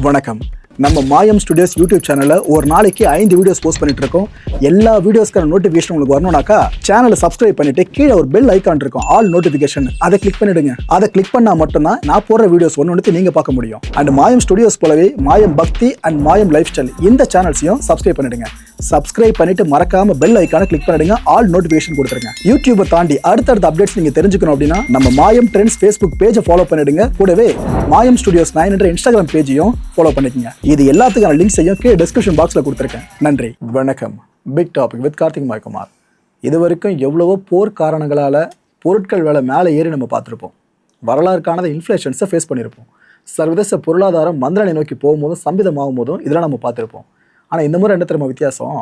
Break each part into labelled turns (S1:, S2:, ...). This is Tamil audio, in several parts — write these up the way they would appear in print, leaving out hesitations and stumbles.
S1: வணக்கம். நம்ம மாயம் ஸ்டுடியோஸ் யூடியூப் சேனலில் ஒரு நாளைக்கு 5 வீடியோஸ் போஸ்ட் பண்ணிட்டு இருக்கோம். எல்லா வீடியோஸ்க்கான நோட்டிஃபிகேஷன் உங்களுக்கு வரணும்னாக்கா சேனலை சப்ஸ்கிரைப் பண்ணிட்டு கீழே ஒரு பெல் ஐக்கான் இருக்கும், ஆல் நோட்டிஃபிகேஷன். அதை கிளிக் பண்ணிடுங்க. அதை கிளிக் பண்ணா மட்டும்தான் நான் போடுற வீடியோஸ் ஒன்று நீங்க பார்க்க முடியும். அண்ட் மாயம் ஸ்டுடியோஸ் போலவே மாயம் பக்தி அண்ட் மாயம் லைஃப் ஸ்டைல் இந்த சேனல்ஸையும் சப்ஸ்கிரைப் பண்ணிடுங்க. சப்ஸ்கிரைப் பண்ணிட்டு மறக்காம பெல் ஐக்கானை கிளிக் பண்ணிடுங்க, ஆல் நோட்டிஃபிகேஷன் கொடுத்துருங்க. யூடியூபை தாண்டி அடுத்தடுத்த அப்டேட்ஸ் நீங்க தெரிஞ்சுக்கணும் அப்படின்னா நம்ம மாயம் ட்ரெண்ட்ஸ் ஃபேஸ்புக் பேஜை ஃபாலோ பண்ணிடுங்க. கூடவே மாயம் ஸ்டுடியோஸ் 9 என்ற இன்ஸ்டாகிராம் பேஜையும் ஃபாலோ பண்ணிக்கங்க. இது எல்லாத்துக்கான லிங்க்ஸையும் கீழே டிஸ்கிரிப்ஷன் பாக்ஸ்ல கொடுத்துருக்கேன். நன்றி, வணக்கம். Big topic with Karthik Maikumar. இது வரைக்கும் எவ்வளவோ போர் காரணங்களால பொருட்கள் விலை மேலே ஏறி நம்ம பார்த்துருப்போம். வரலாறு காணாத இன்ஃப்ளேஷன்ஸை ஃபேஸ் பண்ணியிருப்போம். சர்வதேச பொருளாதாரம் மந்தநிலை நோக்கி போகும்போதும் சம்பிதமாகும் போதும் இதெல்லாம் நம்ம பார்த்துருப்போம். ஆனால் இந்த முறை என்ன தெரியுமா வித்தியாசம்?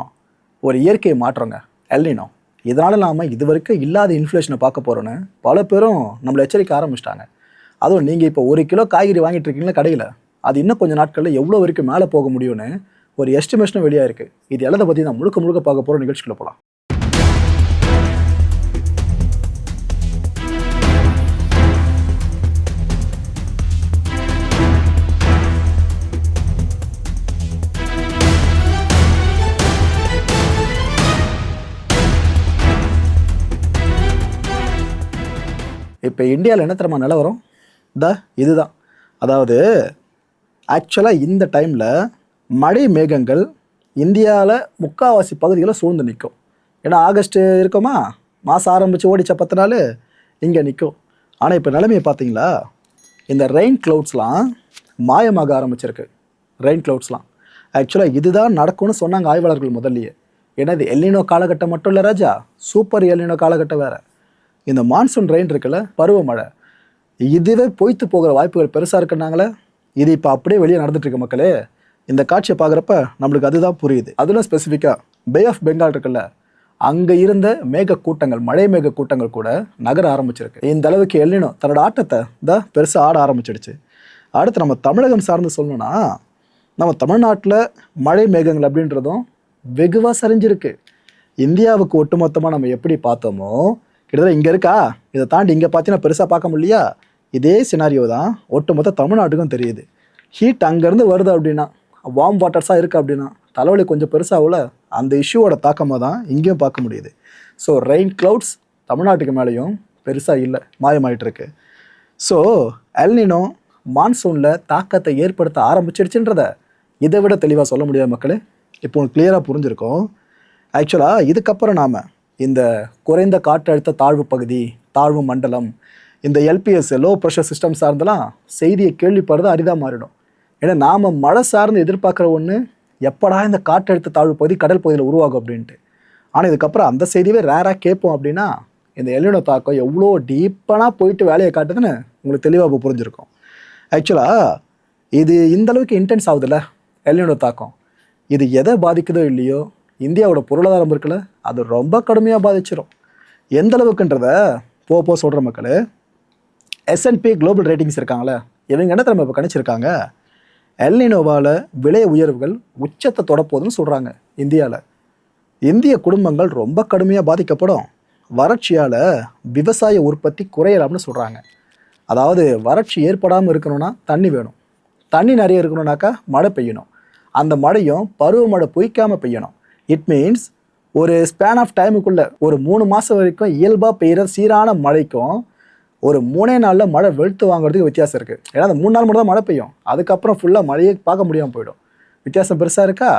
S1: ஒரு இயற்கை மாற்றங்க, எல்னினோ. இதனால் நாம் இது வரைக்கும் இல்லாத இன்ஃப்ளேஷனை பார்க்க போகிறோன்னு பல பேரும் நம்மளை எச்சரிக்க ஆரம்பிச்சிட்டாங்க. அதுவும் நீங்கள் இப்போ 1 கிலோ காய்கறி வாங்கிட்டு இருக்கீங்களா கடையில், அது இன்னும் கொஞ்சம் நாட்களில் எவ்வளோ வரைக்கும் மேலே போக முடியும்னு ஒரு எஸ்டிமேஷனும் வெளியாக இருக்குது. இது எல்லாத்தை பற்றி நான் முழுக்க பார்க்க போகிற நிகழ்ச்சிக்குள்ள போகலாம். இப்போ இந்தியாவில் என்ன தெரியுமா நிலவரம்? இதுதான். அதாவது ஆக்சுவலாக இந்த டைமில் மழை மேகங்கள் இந்தியாவில் முக்கால்வாசி பகுதிகளில் சூழ்ந்து நிற்கும். ஏன்னா ஆகஸ்ட்டு இருக்குமா, மாதம் ஆரம்பித்து ஓடிச்ச 10 நாள் இங்கே நிற்கும். ஆனால் இப்போ நிலைமையை பார்த்தீங்களா, இந்த ரெயின் க்ளவுட்ஸ்லாம் மாயமாக ஆரம்பிச்சிருக்கு. ரெயின் க்ளவுட்ஸ்லாம் ஆக்சுவலாக இதுதான் நடக்கும்னு சொன்னாங்க ஆய்வாளர்கள் முதல்லையே. ஏன்னா இது எல்னினோ காலகட்டம் மட்டும் இல்லை ராஜா, சூப்பர் எல்னினோ காலகட்டம் வேறு. இந்த மான்சூன் ரெயின் இருக்குல்ல, பருவமழை, இதுவே பொய்த்து போகிற வாய்ப்புகள் பெருசாக இருக்குன்னாங்களே. இது இப்போ அப்படியே வெளியே நடந்துட்டுருக்கு மக்களே. இந்த காட்சியை பார்க்குறப்ப நம்மளுக்கு அதுதான் புரியுது. அதில் ஸ்பெசிஃபிக்காக பே ஆஃப் பெங்கால் இருக்குல்ல, அங்கே இருந்த மேக கூட்டங்கள், மழை மேக கூட்டங்கள் கூட நகர ஆரம்பிச்சிருக்கு. இந்த அளவுக்கு எல்னினோ தன்னோட ஆட்டத்தை பெருசாக ஆட ஆரம்பிச்சிடுச்சு. அடுத்து நம்ம தமிழகம் சார்ந்து சொல்லணும்னா, நம்ம தமிழ்நாட்டில் மழை மேகங்கள் அப்படின்றதும் வெகுவாக சரிஞ்சிருக்கு. இந்தியாவுக்கு ஒட்டுமொத்தமாக நம்ம எப்படி பார்த்தோமோ கிட்டத்தட்ட இங்கே இருக்கா, இதை தாண்டி இங்கே பார்த்தீங்கன்னா பெருசாக பார்க்க முடியலையா, இதே சினாரியோ தான் ஒட்டுமொத்த தமிழ்நாட்டுக்கும் தெரியுது. ஹீட் அங்கேருந்து வருது அப்படின்னா, வார்ம் வாட்டர்ஸாக இருக்குது அப்படின்னா தலைவலி கொஞ்சம் பெருசாகல, அந்த இஷ்யூவோட தாக்கமாக தான் இங்கேயும் பார்க்க முடியுது. ஸோ ரெயின் க்ளவுட்ஸ் தமிழ்நாட்டுக்கு மேலேயும் பெருசாக இல்லை, மாயமாயிட்டுருக்கு. ஸோ எல்னினோ மான்சூனில் தாக்கத்தை ஏற்படுத்த ஆரம்பிச்சிடுச்சுன்றத இதை விட தெளிவாக சொல்ல முடியாது மக்களே. இப்போ உங்களுக்கு கிளியராக புரிஞ்சிருக்கும். ஆக்சுவலாக இதுக்கப்புறம் நாம் இந்த குறைந்த காற்றழுத்த தாழ்வு பகுதி, தாழ்வு மண்டலம், இந்த எல்பிஎஸ் லோ ப்ரெஷர் சிஸ்டம் சார்ந்தெல்லாம் செய்தியை கேள்விப்படுறது அரிதாக மாறிடும். ஏன்னா நாம் மழை சார்ந்து எதிர்பார்க்குற ஒன்று எப்படா இந்த காற்றழுத்த தாழ்வு பகுதி கடல் பகுதியில் உருவாகும் அப்படின்ட்டு. ஆனால் இதுக்கப்புறம் அந்த செய்தியே ரேராக கேட்போம். அப்படின்னா இந்த எல்னினோ தாக்கம் எவ்வளோ டீப்பாக போயிட்டு வேலையை காட்டுதுன்னு உங்களுக்கு தெளிவாக இப்போ புரிஞ்சிருக்கும். ஆக்சுவலாக இது இந்த அளவுக்கு இன்டென்ஸ் ஆகுதுல்ல எல்னினோ தாக்கம், இது எதை பாதிக்குதோ இல்லையோ இந்தியாவோட பொருளாதாரம் இருக்குல்ல, அது ரொம்ப கடுமையாக பாதிச்சிடும். எந்த அளவுக்குன்றத போக சொல்கிற மக்கள். S&P குளோபல் ரேட்டிங்ஸ் இருக்காங்களே, இவங்க என்ன தெரியுமா இப்போ கணிச்சிருக்காங்க, எல்னினோவால் விலை உயர்வுகள் உச்சத்தை தொடப்போதுன்னு சொல்கிறாங்க. இந்தியாவில் இந்திய குடும்பங்கள் ரொம்ப கடுமையாக பாதிக்கப்படும். வறட்சியால் விவசாய உற்பத்தி குறையலாம்னு சொல்கிறாங்க. அதாவது வறட்சி ஏற்படாமல் இருக்கணும்னா தண்ணி வேணும், தண்ணி நிறைய இருக்கணும்னாக்கா மழை பெய்யணும், அந்த மழையும் பருவமழை பொய்க்காமல் பெய்யணும். இட் மீன்ஸ் ஒரு ஸ்பேன் ஆஃப் டைமுக்குள்ளே ஒரு 3 மாதம் வரைக்கும் இயல்பாக பெய்கிற சீரான மழைக்கும் ஒரு 3 நாளில் மழை வெளுத்து வாங்குறதுக்கு வித்தியாசம் இருக்குது. ஏன்னா அந்த 3 நாள் மட்டும் தான் மழை பெய்யும், அதுக்கப்புறம் ஃபுல்லாக மழையே பார்க்க முடியாமல் போயிடும். வித்தியாசம் பெருசாக இருக்கா?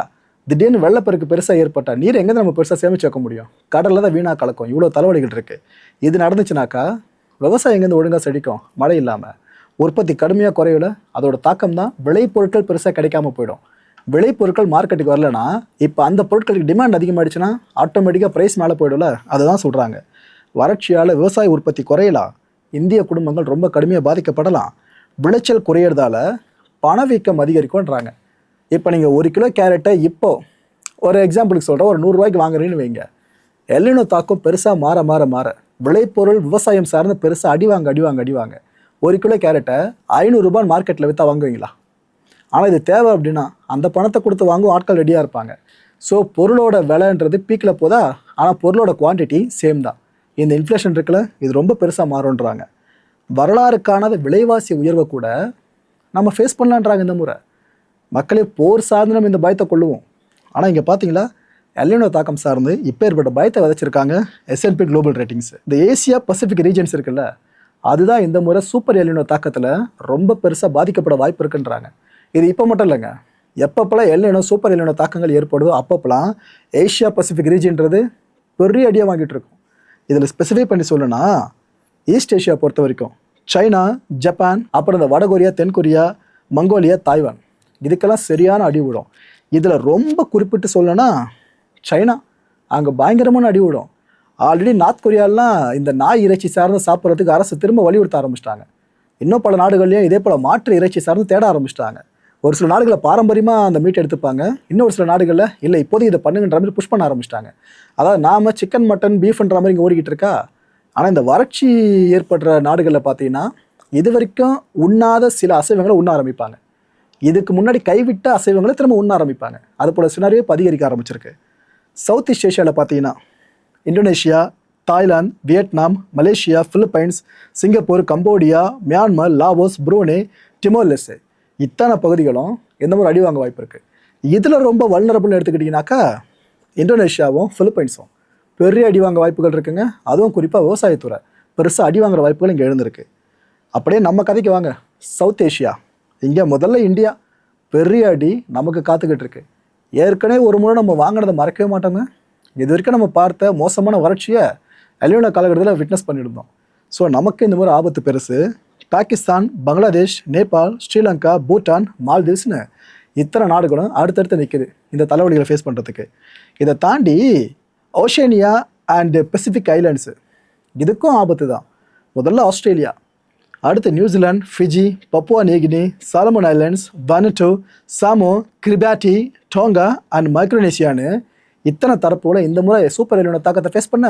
S1: திடீர்னு வெள்ளப்பெருக்கு பெருசாக ஏற்பட்டால் நீர் எங்கே நம்ம பெருசாக சேமிச்சு வைக்க முடியும்? கடலில் தான் வீணாக கலக்கும். இவ்வளோ தலைவலிகள் இருக்குது. இது நடந்துச்சுனாக்கா விவசாயம் எங்கேருந்து ஒழுங்காக செடிக்கும்? மழை இல்லாமல் உற்பத்தி கடுமையாக குறையல, அதோட தாக்கம் தான் விளைபொருட்கள் பெருசாக கிடைக்காம போயிடும். விளைபொருட்கள் மார்க்கெட்டுக்கு வரலன்னா இப்போ அந்த பொருட்களுக்கு டிமாண்ட் அதிகமாகிடுச்சுன்னா ஆட்டோமேட்டிக்காக ப்ரைஸ் மேலே போயிடும்ல, அதுதான் சொல்கிறாங்க. வறட்சியால் விவசாய உற்பத்தி குறையலாம், இந்திய குடும்பங்கள் ரொம்ப கடுமையாக பாதிக்கப்படலாம், விளைச்சல் குறையிறதால பணவீக்கம் அதிகரிக்கும்ன்றாங்க. இப்போ நீங்கள் 1 கிலோ கேரட்டை இப்போது ஒரு எக்ஸாம்பிளுக்கு சொல்கிறேன், ஒரு 100 ரூபாய்க்கு வாங்குறீங்கன்னு வைங்க. எல்னினோ தாக்கம் பெருசாக மாற விளைபொருள் விவசாயம் சார்ந்து பெருசாக அடிவாங்க. 1 கிலோ கேரட்டை 500 ரூபாய் மார்க்கெட்டில் விற்றா வாங்குவீங்களா? ஆனால் இது தேவை அப்படின்னா அந்த பணத்தை கொடுத்து வாங்கும் ஆட்கள் ரெடியாக இருப்பாங்க. ஸோ பொருளோட விலைன்றது பீக்கில் போதா, ஆனால் பொருளோட குவான்டிட்டி சேம் தான். இந்த இன்ஃப்ளேஷன் இருக்குல்ல, இது ரொம்ப பெருசாக மாறுன்றாங்க. வரலாறு காணாத விலைவாசி உயர்வை கூட நம்ம ஃபேஸ் பண்ணலான்றாங்க இந்த முறை. மக்களே போர் சார்ந்து நம்ம இந்த பயத்தை கொள்ளுவோம். ஆனால் இங்கே பார்த்தீங்களா எல்னினோ தாக்கம் சார்ந்து இப்போ ஏற்பட்ட பயத்தை விதைச்சிருக்காங்க S&P குளோபல் ரேட்டிங்ஸ். இந்த ஏசியா பசிபிக் ரீஜன்ஸ் இருக்குல்ல, அதுதான் இந்த முறை சூப்பர் எல்னினோ தாக்கத்தில் ரொம்ப பெருசாக பாதிக்கப்பட வாய்ப்பு இருக்குன்றாங்க. இது இப்போ மட்டும் இல்லைங்க, எப்பப்பெல்லாம் எல்னினோ சூப்பர் எல்னினோ தாக்கங்கள் ஏற்படுதோ அப்பப்பெல்லாம் ஏசியா பசிபிக் ரீஜன்றது பெரிய அடியாக வாங்கிட்டு இருக்கும். இதில் ஸ்பெசிஃபை பண்ணி சொல்லணும்னா ஈஸ்ட் ஏஷியா பொறுத்த வரைக்கும் சைனா, ஜப்பான், அப்புறம் இந்த வடகொரியா, தென்கொரியா, மங்கோலியா, தாய்வான், இதுக்கெல்லாம் சரியான அடி விடும். இதில் ரொம்ப குறிப்பிட்டு சொல்லணும்னா சைனா, அங்கே பயங்கரமான அடி விடும். ஆல்ரெடி நார்த் கொரியாலாம் இந்த நாய் இறைச்சி சார்ந்து சாப்பிட்றதுக்கு அரசு திரும்ப வலியுறுத்த ஆரம்பிச்சிட்டாங்க. இன்னும் பல நாடுகள்லையும் இதே போல் மாற்று இறைச்சி சார்ந்து தேட ஆரம்பிச்சிட்டாங்க. ஒரு சில நாடுகளில் பாரம்பரியமாக அந்த மீட் எடுத்துப்பாங்க, இன்னொரு சில நாடுகளில் இல்லை இப்போதைக்கு இதை பண்ணுங்கன்ற மாதிரி புஷ் பண்ண ஆரம்பிச்சிட்டாங்க. அதாவது நாம் சிக்கன், மட்டன், பீஃப்ன்ற மாதிரி இங்கே ஓடிக்கிட்டு இருக்கா. ஆனால் இந்த வறட்சி ஏற்படுற நாடுகளில் பார்த்தீங்கன்னா இது வரைக்கும் உண்ணாத சில அசைவங்களை உண்ண ஆரம்பிப்பாங்க. இதுக்கு முன்னாடி கைவிட்ட அசைவங்களை திரும்ப உண்ண ஆரம்பிப்பாங்க. அது போல் சினாரியோ அதிகரிக்க ஆரம்பிச்சிருக்கு. சவுத் ஈஸ்ட் ஏஷியாவில் பார்த்தீங்கன்னா Indonesia, Thailand, Vietnam, Malaysia, Philippines, Singapore, Cambodia, Myanmar, Laos, Brunei, Timor Leste, இத்தனை பகுதிகளும் எந்த மாதிரி அடி வாங்க வாய்ப்பு இருக்குது. இதில் ரொம்ப வல்னரபுள்னு எடுத்துக்கிட்டிங்கனாக்கா இந்தோனேஷியாவும் பிலிப்பைன்ஸும் பெரிய அடி வாங்க வாய்ப்புகள் இருக்குங்க. அதுவும் குறிப்பாக விவசாயத்துறை பெருசாக அடி வாங்குற வாய்ப்புகள் இங்கே எழுந்திருக்கு. அப்படியே நம்ம கதைக்கு வாங்க, சவுத் ஏஷியா, இங்கே முதல்ல இந்தியா பெரிய அடி நமக்கு காத்துக்கிட்டு இருக்கு. ஏற்கனவே ஒரு முறை நம்ம வாங்கினதை மறக்கவே மாட்டோங்க. இது வரைக்கும் நம்ம பார்த்த மோசமான வறட்சியை எல்னினோ காலகட்டத்தில் விட்னஸ் பண்ணியிருந்தோம். ஸோ நமக்கு இந்த மாதிரி ஆபத்து பெருசு. பாகிஸ்தான், பங்களாதேஷ், நேபாள், ஸ்ரீலங்கா, பூட்டான், மால்தீவ்ஸ்னு இத்தனை நாடுகளும் அடுத்தடுத்து நிற்குது இந்த தலைவலிகளை ஃபேஸ் பண்ணுறதுக்கு. இதை தாண்டி ஓஷேனியா அண்ட் பசிபிக் ஐலாண்ட்ஸு, இதுக்கும் ஆபத்து தான். முதல்ல ஆஸ்திரேலியா, அடுத்து New Zealand, Fiji, Papua New Guinea, Solomon Islands, Vanuatu, Samoa, Kiribati, Tonga and மைக்ரோனேசியான்னு இத்தனை தரப்போல இந்த முறை சூப்பர் எல்னினோ தாக்கத்தை ஃபேஸ் பண்ண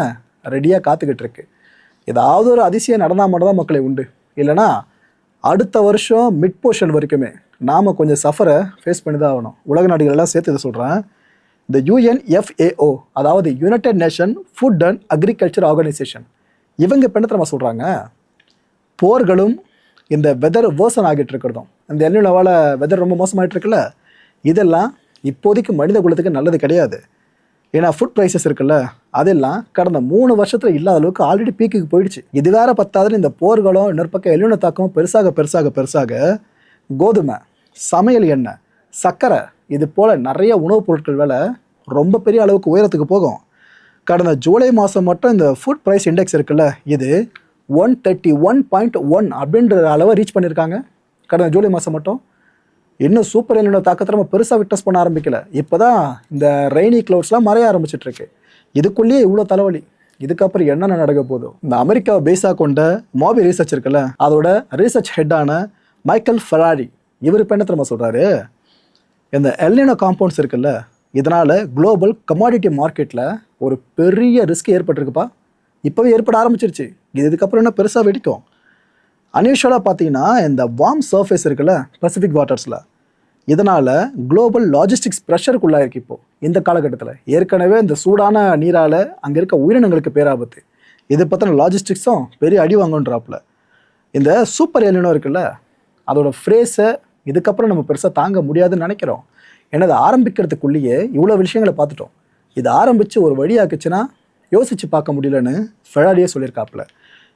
S1: ரெடியாக காத்துக்கிட்டு இருக்கு. ஏதாவது ஒரு அதிசயம் நடந்தால் மட்டும் தான் மக்களை உண்டு. இல்லைனா அடுத்த வருஷம் மிட் போர்ஷன் வரைக்குமே நாம் கொஞ்சம் சஃபரை ஃபேஸ் பண்ணி தான் ஆகணும். உலக நாடுகளெல்லாம் சேர்த்து இதை சொல்கிறேன். இந்த UNFAO, அதாவது United nation food and agriculture organisation, இவங்க இப்போ என்ன தெரியுமா சொல்கிறாங்க, போர்களும் இந்த வெதர் வேர்சன் ஆகிட்டு இருக்கிறதும், இந்த எல்னினோவால் வெதர் ரொம்ப மோசமாகிட்டு இருக்குல்ல, இதெல்லாம் இப்போதைக்கு மனித குலத்துக்கு நல்லது கிடையாது. ஏன்னா ஃபுட் ப்ரைஸஸ் இருக்குல்ல, அதெல்லாம் கடந்த 3 வருஷத்தில் இல்லாத அளவுக்கு ஆல்ரெடி பீக்குக்கு போயிடுச்சு. இது வேற பத்தாதுன்னு இந்த போர்களும் இன்னொரு பக்கம் எல்னினோ தாக்கமும் பெருசாக கோதுமை, சமையல் எண்ணெய், சர்க்கரை, இது போல் நிறைய உணவுப் பொருட்கள் விலை ரொம்ப பெரிய அளவுக்கு உயரத்துக்கு போகும். கடந்த ஜூலை மாதம் மட்டும் இந்த ஃபுட் ப்ரைஸ் இண்டெக்ஸ் இருக்குல்ல, இது 131.1 அப்படின்ற அளவை ரீச் பண்ணியிருக்காங்க கடந்த ஜூலை மாதம் மட்டும். இன்னும் சூப்பர் எல்னினோ தாக்கத்தை நம்ம பெருசாக விட்னஸ் பண்ண ஆரம்பிக்கல. இப்போ தான் இந்த ரெய்னி க்ளவுட்ஸ்லாம் மறைய ஆரம்பிச்சிட்ருக்கு. இதுக்குள்ளேயே இவ்வளோ தலைவலி. இதுக்கப்புறம் என்னென்ன நடக்க போதும். இந்த அமெரிக்காவை பேஸாக கொண்ட மாபி ரிசர்ச் இருக்குல்ல, அதோட ரிசர்ச் ஹெட்டான மைக்கேல் ஃபெராரி, இவர் இப்போ என்ன தெரியுமா சொல்கிறாரு, இந்த எல்னினோ காம்பவுண்ட்ஸ் இருக்குல்ல, இதனால் குளோபல் கமாடிட்டி மார்க்கெட்டில் ஒரு பெரிய ரிஸ்க் ஏற்பட்டிருக்குப்பா. இப்போவே ஏற்பட ஆரம்பிச்சிருச்சு. இதுக்கப்புறம் என்ன பெருசாக வெடிக்கும். அன்யூஷுவலாக பார்த்தீங்கன்னா இந்த வார்ம் சர்ஃபேஸ் இருக்குல்ல பசிபிக் வாட்டர்ஸில், இதனால் குளோபல் லாஜிஸ்டிக்ஸ் ப்ரெஷருக்குள்ளே இருக்குது. இப்போது இந்த காலகட்டத்தில் ஏற்கனவே இந்த சூடான நீரால் அங்கே இருக்க உயிரினங்களுக்கு பேராபத்து, இது பற்றின லாஜிஸ்டிக்ஸும் பெரிய அடி வாங்குன்றாப்புல. இந்த சூப்பர் எல்னினோ இருக்குல்ல, அதோட ஃப்ரேஸை இதுக்கப்புறம் நம்ம பெருசாக தாங்க முடியாதுன்னு நினைக்கிறோம். ஏன்னா அதை ஆரம்பிக்கிறதுக்குள்ளேயே இவ்வளோ விஷயங்களை பார்த்துட்டோம். இது ஆரம்பித்து ஒரு வழியாக்குச்சுன்னா யோசித்து பார்க்க முடியலன்னு ஃபெராரியே சொல்லியிருக்காப்புல.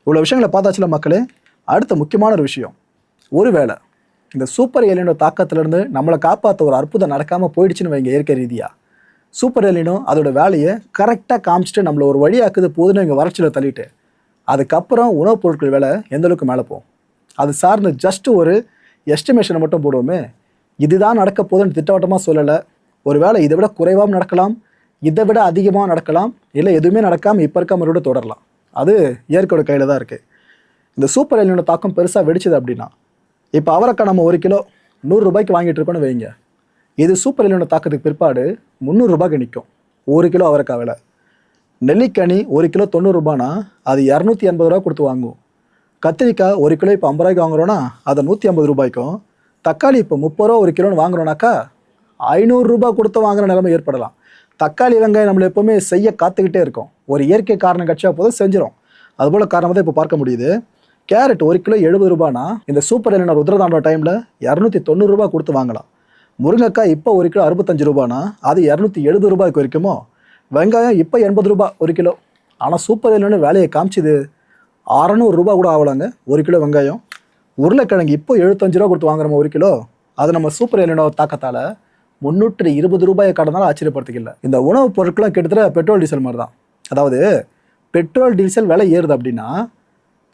S1: இவ்வளோ விஷயங்களை பார்த்தாச்சுல மக்களே. அடுத்த முக்கியமான ஒரு விஷயம், ஒருவேளை இந்த சூப்பர் எல்னினோ தாக்கத்திலேருந்து நம்மளை காப்பாற்ற ஒரு அற்புதம் நடக்காமல் போயிடுச்சுன்னு வைங்க, இயற்கை ரீதியாக சூப்பர் எல்னினோ அதோட வேலையை கரெக்டாக காமிச்சிட்டு நம்மளை ஒரு வழியாக்குது போதுன்னு இங்கே வறட்சியில் தள்ளிட்டு, அதுக்கப்புறம் உணவுப் பொருட்கள் விலை எந்தளவுக்கு மேலே போகும். அது சார்ந்து ஜஸ்ட்டு ஒரு எஸ்டிமேஷனை மட்டும் போடுவோமே, இதுதான் நடக்க போதுன்னு திட்டவட்டமாக சொல்லலை. ஒரு வேளை இதை விட குறைவாகவும் நடக்கலாம், இதை விட அதிகமாக நடக்கலாம், இல்லை எதுவுமே நடக்காமல் இப்போ இருக்க மாதிரியோட தொடரலாம். அது இயற்கையோட கையில் தான் இருக்குது. இந்த சூப்பர் எல்னினோ தாக்கம் பெருசாக வெடிச்சது அப்படின்னா, இப்போ அவரைக்காய் நம்ம 1 கிலோ 100 ரூபாய்க்கு வாங்கிட்டு இருக்கோன்னு வைங்க, இது சூப்பர் எல்னினோ தாக்கத்துக்கு பிற்பாடு 300 ரூபாய்க்கு நிற்கும் 1 கிலோ அவரைக்காய் விலை. நெல்லிக்கனி 1 கிலோ 90 ரூபானா அது 280 ரூபா கொடுத்து வாங்குவோம். கத்திரிக்காய் 1 கிலோ இப்போ 50 ரூபாய்க்கு வாங்குறோன்னா அதை 150 ரூபாய்க்கும், தக்காளி இப்போ 30 ரூபா 1 கிலோன்னு வாங்குறோன்னாக்கா 500 ரூபா கொடுத்து வாங்குற நிலைமை ஏற்படலாம். தக்காளி வெங்காயம் நம்மளை எப்போவுமே செய்ய காத்துக்கிட்டே இருக்கும். ஒரு இயற்கை காரணம் கட்சியாக போதும் செஞ்சிடும். அதுபோல் காரணமாக தான் இப்போ பார்க்க முடியுது. கேரட் 1 கிலோ 70 ரூபானா இந்த சூப்பர் எல்னினோ ருத்ரதாண்டவ டைமில் 290 ரூபா கொடுத்து வாங்கலாம். முருங்கைக்காய் இப்போ 1 கிலோ 65 ரூபானா அது 270 ரூபாய்க்கு வரைக்குமோ. வெங்காயம் இப்போ 80 ரூபாய் 1 கிலோ. ஆனால் சூப்பர் எலினோ வேலையை காமிச்சிது 600 ரூபா கூட ஆகலாங்க 1 கிலோ வெங்காயம். உருளைக்கிழங்கு இப்போ 75 ரூபா கொடுத்து வாங்குறோம் 1 கிலோ. அது நம்ம சூப்பர் எலினோ தாக்கத்தால் 320 ரூபாயை கடந்தாலும் ஆச்சரியப்படுத்திக்கல. இந்த உணவுப் பொருட்களும் கிட்டத்தட்ட பெட்ரோல் டீசல் மாதிரி தான். அதாவது பெட்ரோல் டீசல் விலை ஏறுது அப்படின்னா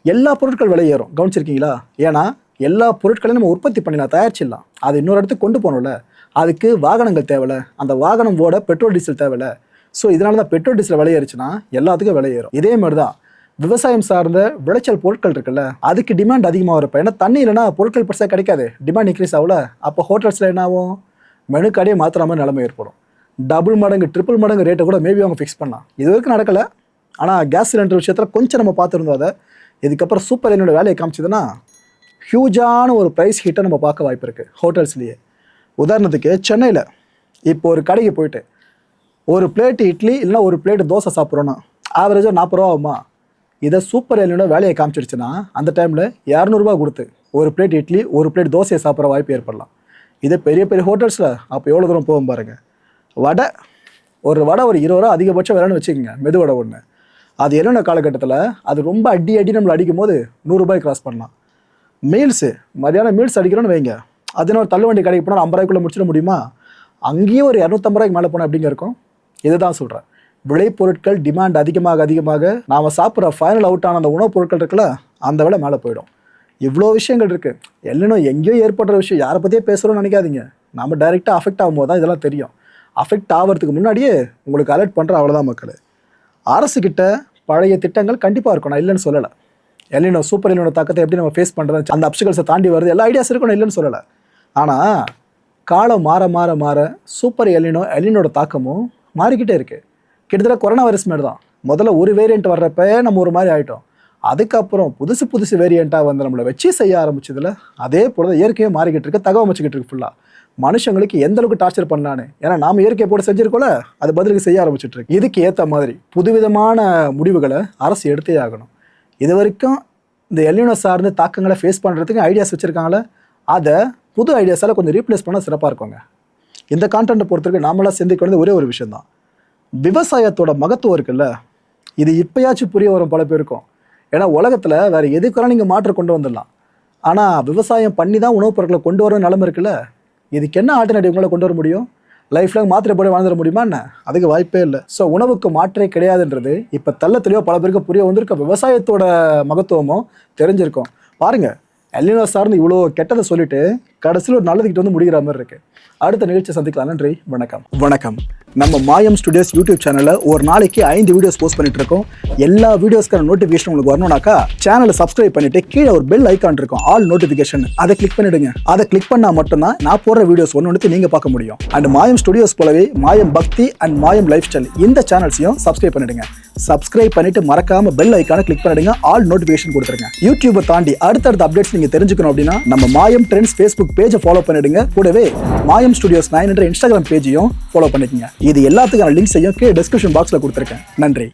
S1: எல்லா பொருட்கள் விலை ஏறும். கவனிச்சிருக்கீங்களா? ஏன்னா எல்லா பொருட்களையும் நம்ம உற்பத்தி பண்ணிடலாம், தயாரிச்சிடலாம். அது இன்னொரு இடத்துக்கு கொண்டு போகணும்ல, அதுக்கு வாகனங்கள் தேவையில்ல, அந்த வாகனம் ஓட பெட்ரோல் டீசல் தேவையில்ல. ஸோ இதனால தான் பெட்ரோல் டீசல் விலை ஏறுச்சுன்னா எல்லாத்துக்கும் விலை ஏறும். இதே மாதிரி தான் விவசாயம் சார்ந்த விளைச்சல் பொருட்கள் இருக்குல்ல, அதுக்கு டிமாண்ட் அதிகமாக இருப்பேன். ஏன்னா தண்ணி இல்லைன்னா பொருட்கள் பெருசாக கிடைக்காது, டிமாண்ட் இன்க்ரீஸ் ஆகல. அப்போ ஹோட்டல்ஸில் என்ன ஆகும், மெனு கார்டே மாத்திர மாதிரி நிலைமை ஏற்படும். டபுள் மடங்கு ட்ரிபிள் மடங்கு ரேட்டை கூட மேபி அவங்க ஃபிக்ஸ் பண்ணலாம். இது வரைக்கும் நடக்கலை. ஆனால் கேஸ் சிலிண்டர் விஷயத்தில் கொஞ்சம் நம்ம பார்த்துருந்தோம். அதை இதுக்கப்புறம் சூப்பர் என்னோட வேலையை காமிச்சதுன்னா ஹியூஜான ஒரு ப்ரைஸ் ஹீட்டை நம்ம பார்க்க வாய்ப்பு இருக்குது ஹோட்டல்ஸ்லேயே. உதாரணத்துக்கு சென்னையில் இப்போ ஒரு கடைக்கு போயிட்டு ஒரு பிளேட் இட்லி இல்லைனா ஒரு பிளேட் தோசை சாப்பிட்றோன்னா ஆவரேஜாக 40 ரூபா ஆகுமா. இதை சூப்பர் எலினோட வேலையை காமிச்சிருச்சுன்னா அந்த டைமில் 200 ரூபா கொடுத்து ஒரு பிளேட் இட்லி ஒரு பிளேட் தோசையை சாப்பிட்ற வாய்ப்பு ஏற்படலாம். இதே பெரிய பெரிய ஹோட்டல்ஸில் அப்போ எவ்வளோ தூரம் போகும் பாருங்கள். ஒரு வடை ஒரு 20 ரூபா அதிகபட்சம் விலைன்னு வச்சுக்கோங்க, மெது வடை ஒன்று. அது என்னென்ன காலகட்டத்தில் அது ரொம்ப அடி நம்மளை அடிக்கும் போது 100 ரூபாய் கிராஸ் பண்ணலாம். மீல்ஸு மதியானம் மீல்ஸ் அடிக்கிறோன்னு வைங்க, அதுன்னு ஒரு தள்ளுவண்டி கடைக்கு போனால் 50 ரூபாய்க்குள்ளே முடிச்சிட முடியுமா? அங்கேயும் ஒரு 250 ரூபாய்க்கு மேலே போனால் எப்படிங்க இருக்கும்? இதுதான் சொல்கிறேன். விளைபொருட்கள் டிமாண்ட் அதிகமாக நாம் சாப்பிட்ற ஃபைனல் அவுட் ஆன அந்த உணவுப் பொருட்கள் இருக்குல்ல, அந்த விலை மேலே போயிடும். இவ்வளோ விஷயங்கள் இருக்குது. எல்லாம் எங்கேயோ ஏற்படுற விஷயம், யாரை பற்றியே பேசுகிறோன்னு நினைக்காதீங்க. நம்ம டைரெக்டாக அஃபெக்ட் ஆகும்போது தான் இதெல்லாம் தெரியும். அஃபெக்ட் ஆகிறதுக்கு முன்னாடியே உங்களுக்கு அலர்ட் பண்ணுற அவ்வளோதான் மக்கள். அரசுக்கிட்ட பழைய திட்டங்கள் கண்டிப்பாக இருக்கும், நான் இல்லைன்னு சொல்லலை. எலினோ சூப்பர் எலினோட தாக்கத்தை எப்படி நம்ம ஃபேஸ் பண்ணுறது, அந்த அப்டிகல்ஸை தாண்டி வருது, எல்லா ஐடியாஸ் இருக்கும், நான் இல்லைன்னு சொல்லலை. ஆனால் காலம் மாற சூப்பர் எலினோட தாக்கமும் மாறிக்கிட்டே இருக்குது. கிட்டத்தட்ட கொரோனா வைரஸ் மாதிரி தான். முதல்ல ஒரு வேரியண்ட் வர்றப்ப நம்ம ஒரு மாதிரி ஆகிட்டோம். அதுக்கப்புறம் புதுசு வேரியண்ட்டாக வந்து நம்மளை வச்சு செய்ய ஆரம்பிச்சதில் அதே போல தான் இயற்கையும் மாறிக்கிட்டு இருக்கு, தகவல் வச்சுக்கிட்டு இருக்கு. ஃபுல்லாக மனுஷங்களுக்கு எந்த அளவுக்கு டார்ச்சர் பண்ணலான்னு, ஏன்னா நாம் இயற்கையை போட்டு செஞ்சிருக்கோம்ல, அது பதிலுக்கு செய்ய ஆரம்பிச்சுட்டு இருக்கு. இதுக்கு ஏற்ற மாதிரி புதுவிதமான முடிவுகளை அரசு எடுத்தே ஆகணும். இது வரைக்கும் இந்த எலினோ சார்ந்த தாக்கங்களை ஃபேஸ் பண்ணுறதுக்கு ஐடியாஸ் வச்சுருக்காங்களே, அதை புது ஐடியாஸால் கொஞ்சம் ரீப்ளேஸ் பண்ணால் சிறப்பாக இருக்குங்க. இந்த கான்டென்ட்டை பொறுத்தவரைக்கும் நாமளாக சிந்திக்க வேண்டியது ஒரே ஒரு விஷயந்தான். விவசாயத்தோட மகத்துவம் இருக்குல்ல, இது இப்போயாச்சும் புரிய வரும் பல பேருக்கும். ஏன்னா உலகத்தில் வேறு எதுக்கெல்லாம் நீங்கள் மாற்றம் கொண்டு வந்துடலாம், ஆனால் விவசாயம் பண்ணி தான் உணவுப் பொருட்களை கொண்டு வர நிலைமை இருக்குல்ல, இதுக்கு என்ன ஆல்டர்னேட்டிவ் உங்களால் கொண்டு வர முடியும்? லைஃப்பில் மாத்திரை போட வாழ்ந்துட முடியுமா என்ன? அதுக்கு வாய்ப்பே இல்லை. ஸோ உணவுக்கு மாற்றே கிடையாதுன்றது இப்போ தெளிவாக பல பேருக்கு புரிய வந்திருக்க. விவசாயத்தோட மகத்துவமும் தெரிஞ்சிருக்கும். பாருங்கள், எலினோ சார்ந்து இவ்வளோ கெட்டதை சொல்லிட்டு கடைசியில் ஒரு நல்லதுக்கிட்ட வந்து முடிகிற மாதிரி இருக்குது. அடுத்த நிகழ்ச்சி சந்திக்கலாம். நன்றி, வணக்கம். நம்ம மாயம் ஸ்டுடியோஸ் யூடியூப் சேனலில் ஒரு நாளைக்கு 5 வீடியோஸ் போஸ்ட் பண்ணிட்டு இருக்கோம். எல்லா வீடியோஸ்க்கான நோட்டிஃபிகேஷன் உங்களுக்கு வரணும்னாக்கா சேனலை சப்ஸ்கிரைப் பண்ணிட்டு கீழே ஒரு பெல் ஐக்கான் இருக்கும், ஆல் நோட்டிஃபிகேஷன், அதை கிளிக் பண்ணிடுங்க. அதை கிளிக் பண்ணால் மட்டும்தான் நான் போடுற வீடியோஸ் ஒன்று நீங்கள் பார்க்க முடியும். அண்ட் மாயம் ஸ்டுடியோஸ் போலவே மாயம் பக்தி அண்ட் மாயம் லைஃப் ஸ்டைல் இந்த சேனல்ஸையும் சப்ஸ்கிரைப் பண்ணிடுங்க. சப்ஸ்கிரைப் பண்ணிட்டு மறக்காம பெல் ஐக்கானை கிளிக் பண்ணிடுங்க, ஆல் நோட்டிஃபிகேஷன் கொடுத்துருங்க. யூடியூபை தாண்டி அடுத்தடுத்த அப்டேட்ஸ் நீங்க தெரிஞ்சுக்கணும் அப்படின்னா நம்ம மாயம் ட்ரெண்ட்ஸ் ஃபேஸ்புக் பேஜை ஃபாலோ பண்ணிடுங்க. கூடவே மாயம் ஸ்டுடியோஸ் 9 என்ற இன்ஸ்டாகிராம் பேஜையும் ஃபாலோ பண்ணிக்கங்க. இது எல்லாத்துக்கான லிங்க்ஸையும் கீழே டிஸ்கிரிப்ஷன் பாக்ஸ்ல கொடுத்துருக்கேன். நன்றி.